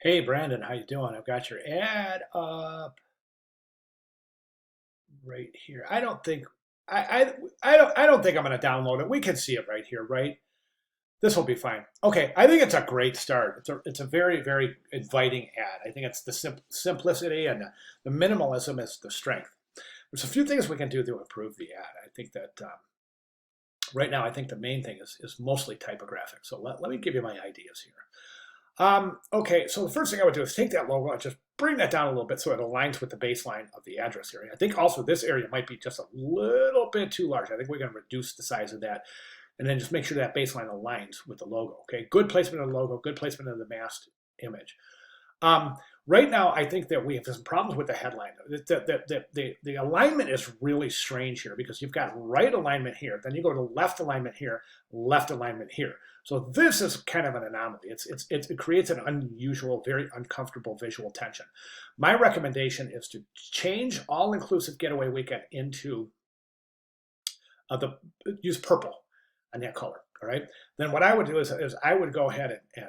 Hey Brandon, how you doing? I've got your ad up right here. I don't think I'm going to download it. We can see it right here, right? This will be fine. Okay, I think it's a great start. It's a very inviting ad. I think it's the simplicity and the minimalism is the strength. There's a few things we can do to improve the ad. I think that right now I think the main thing is mostly typographic. So let me give you my ideas here. Okay, so the first thing I would do is take that logo and just bring that down a little bit so it aligns with the baseline of the address area. I think also this area might be just a little bit too large. I think we're going to reduce the size of that and then just make sure that baseline aligns with the logo. Okay, good placement of the logo, good placement of the masked image. Right now, I think that we have some problems with the headline. The alignment is really strange here because you've got right alignment here, then you go to left alignment here, left alignment here. So this is kind of an anomaly. It creates an unusual, very uncomfortable visual tension. My recommendation is to change all-inclusive getaway weekend into use purple on that color. All right. Then what I would do is I would go ahead and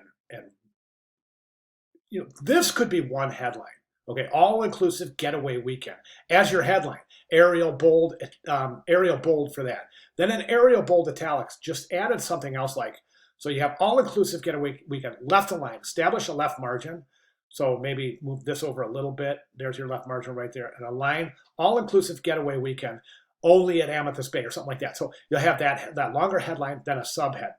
this could be one headline. Okay, all-inclusive getaway weekend as your headline. Arial bold for that. Then an Arial bold italics. Just added something else like, so you have all-inclusive getaway weekend, left align, establish a left margin. So maybe move this over a little bit. There's your left margin right there, and align all-inclusive getaway weekend only at Amethyst Bay or something like that. So you'll have that longer headline, then a subhead.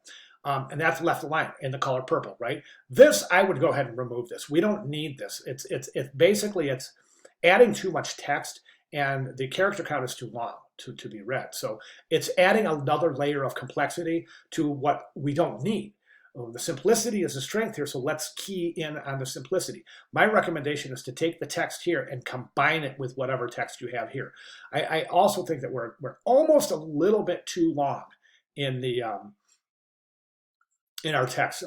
And that's left aligned in the color purple, right? This, I would go ahead and remove this. We don't need this. It's basically adding too much text and the character count is too long to be read. So it's adding another layer of complexity to what we don't need. The simplicity is a strength here, so let's key in on the simplicity. My recommendation is to take the text here and combine it with whatever text you have here. I also think that we're almost a little bit too long in the in our text.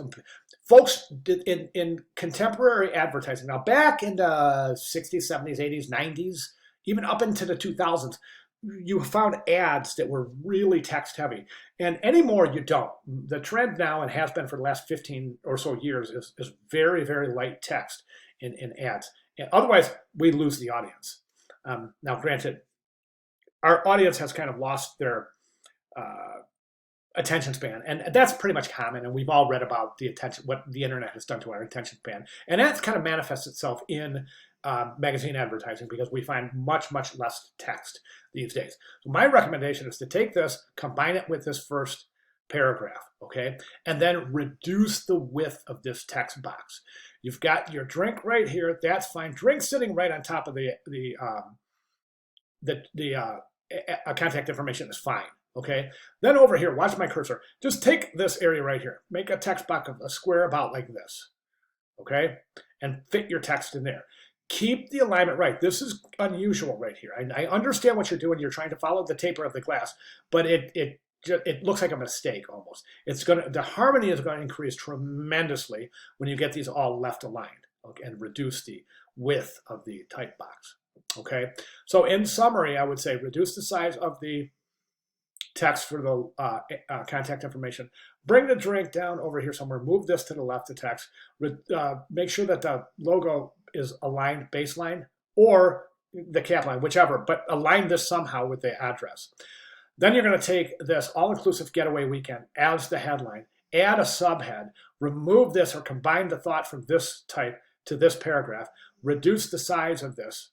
Folks, in contemporary advertising, now back in the 60s, 70s, 80s, 90s, even up into the 2000s, you found ads that were really text heavy. And anymore, you don't. The trend now, and has been for the last 15 or so years, is very light text in ads. And otherwise, we lose the audience. Now, granted, our audience has kind of lost their attention span, and that's pretty much common, and we've all read about what the internet has done to our attention span, and that kind of manifests itself in magazine advertising because we find much less text these days. So my recommendation is to take this, combine it with this first paragraph, okay, and then reduce the width of this text box. You've got your drink right here, that's fine. Drink sitting right on top of the contact information is fine. Okay, then over here, watch my cursor. Just take this area right here, make a text box of a square about like this, okay, and fit your text in there. Keep the alignment right. This is unusual right here. I understand what you're doing. You're trying to follow the taper of the glass, but it looks like a mistake almost. The harmony is going to increase tremendously when you get these all left aligned, okay, and reduce the width of the type box. Okay, so in summary, I would say reduce the size of the text for the contact information. Bring the drink down over here somewhere. Move this to the left of text. Make sure that the logo is aligned baseline or the cap line, whichever, but align this somehow with the address. Then you're going to take this all-inclusive getaway weekend as the headline, add a subhead, remove this or combine the thought from this type to this paragraph, reduce the size of this,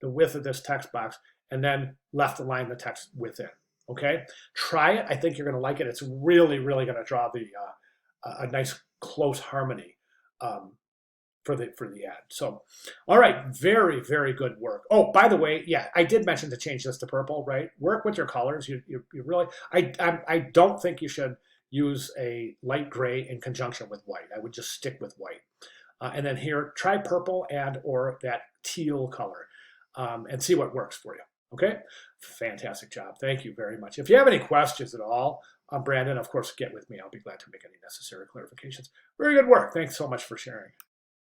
the width of this text box, and then left align the text within. Okay, try it. I think you're going to like it. It's really going to draw a nice close harmony for the ad. So, all right, very good work. Oh, by the way, yeah, I did mention to change this to purple. Right, work with your colors. You really. I don't think you should use a light gray in conjunction with white. I would just stick with white. And then here, try purple and or that teal color, and see what works for you. Okay, fantastic job. Thank you very much. If you have any questions at all, Brandon, of course, get with me. I'll be glad to make any necessary clarifications. Very good work. Thanks so much for sharing.